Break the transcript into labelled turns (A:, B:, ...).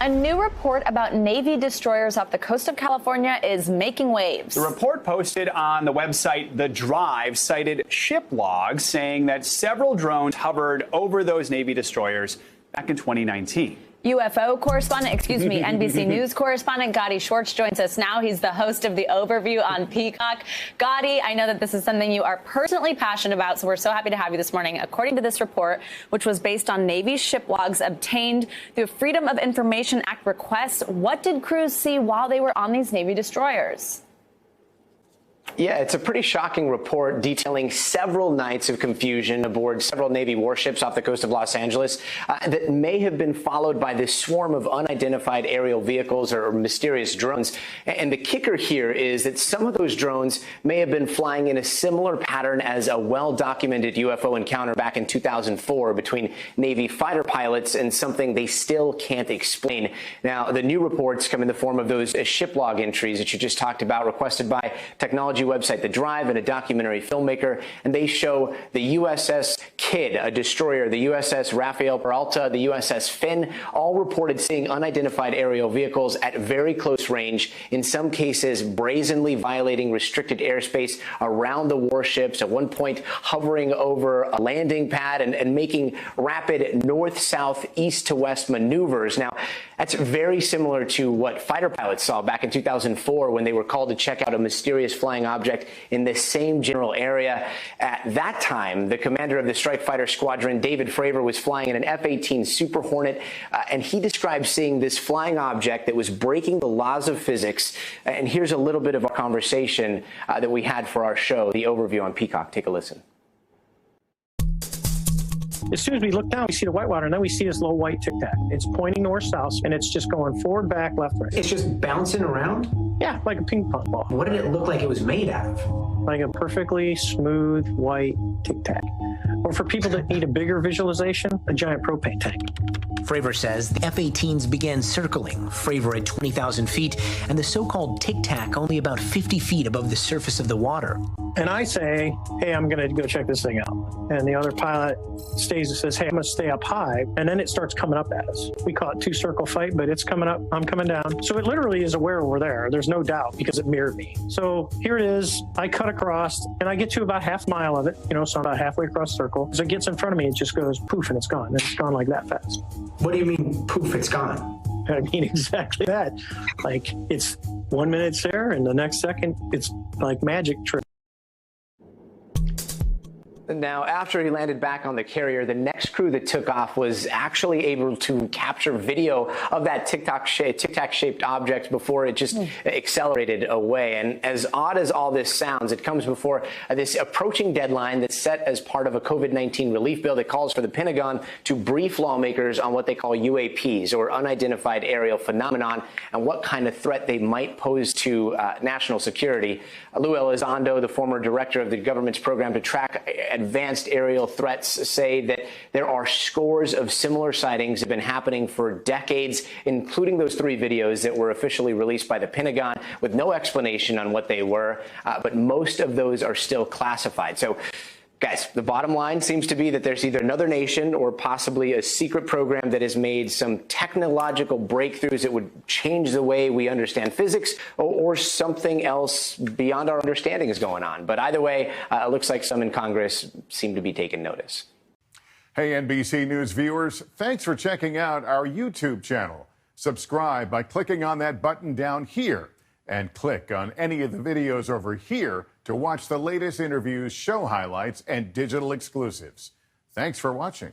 A: A new report about Navy destroyers off the coast of California is making waves.
B: The report posted on the website The Drive cited ship logs saying that several drones hovered over those Navy destroyers back in 2019.
A: UFO correspondent, NBC News correspondent Gadi Schwartz joins us now. He's the host of The Overview on Peacock. Gadi, I know that this is something you are personally passionate about, so we're so happy to have you this morning. According to this report, which was based on Navy ship logs obtained through Freedom of Information Act requests, what did crews see while they were on these Navy destroyers?
C: Yeah, it's a pretty shocking report detailing several nights of confusion aboard several Navy warships off the coast of Los Angeles that may have been followed by this swarm of unidentified aerial vehicles or mysterious drones. And the kicker here is that some of those drones may have been flying in a similar pattern as a well-documented UFO encounter back in 2004 between Navy fighter pilots and something they still can't explain. Now, the new reports come in the form of those ship log entries that you just talked about, requested by technology website The Drive and a documentary filmmaker, and they show the USS Kidd, a destroyer, the USS Rafael Peralta, the USS Finn, all reported seeing unidentified aerial vehicles at very close range, in some cases brazenly violating restricted airspace around the warships, at one point hovering over a landing pad and making rapid north-south, east-to-west maneuvers. Now, that's very similar to what fighter pilots saw back in 2004 when they were called to check out a mysterious flying object in the same general area. At that time, the commander of the Strike Fighter Squadron, David FRAVOR, was flying in an F-18 Super Hornet, and he described seeing this flying object that was breaking the laws of physics. And here's a little bit of our conversation that we had for our show, The Overview on Peacock. Take a listen.
D: As soon as we look down, we see the whitewater, and then we see this little white tic-tac. It's pointing north-south, and it's just going forward, back, left, right.
E: It's just bouncing around?
D: Yeah, like a ping pong ball.
E: What did it look like it was made out of?
D: Like a perfectly smooth white tic-tac. Or for people that need a bigger visualization, a giant propane tank.
F: FRAVOR says the F-18s began circling, FRAVOR at 20,000 feet, and the so-called tic-tac only about 50 feet above the surface of the water.
D: And I say, hey, I'm going to go check this thing out. And the other pilot stays and says, hey, I'm going to stay up high. And then it starts coming up at us. We call it two-circle fight, but it's coming up. I'm coming down. So it literally is aware we're there. There's no doubt because it mirrored me. So here it is. I cut across, and I get to about half a mile of it, so I'm about halfway across the circle. As it gets in front of me, it just goes poof, and it's gone. And it's gone like that fast.
E: What do you mean, poof, it's gone?
D: I mean exactly that. Like, it's 1 minute it's there, and the next second, it's like magic trick.
C: Now, after he landed back on the carrier, the next crew that took off was actually able to capture video of that tic-tac-shaped object before it just accelerated away. And as odd as all this sounds, it comes before this approaching deadline that's set as part of a COVID-19 relief bill that calls for the Pentagon to brief lawmakers on what they call UAPs, or unidentified aerial phenomenon, and what kind of threat they might pose to national security. Lou Elizondo, the former director of the government's program to track advanced aerial threats, say that there are scores of similar sightings that have been happening for decades, including those 3 videos that were officially released by the Pentagon with no explanation on what they were, but most of those are still classified. So, guys, the bottom line seems to be that there's either another nation or possibly a secret program that has made some technological breakthroughs that would change the way we understand physics, or something else beyond our understanding is going on. But either way, it looks like some in Congress seem to be taking notice.
G: Hey, NBC News viewers, thanks for checking out our YouTube channel. Subscribe by clicking on that button down here, and click on any of the videos over here to watch the latest interviews, show highlights, and digital exclusives. Thanks for watching.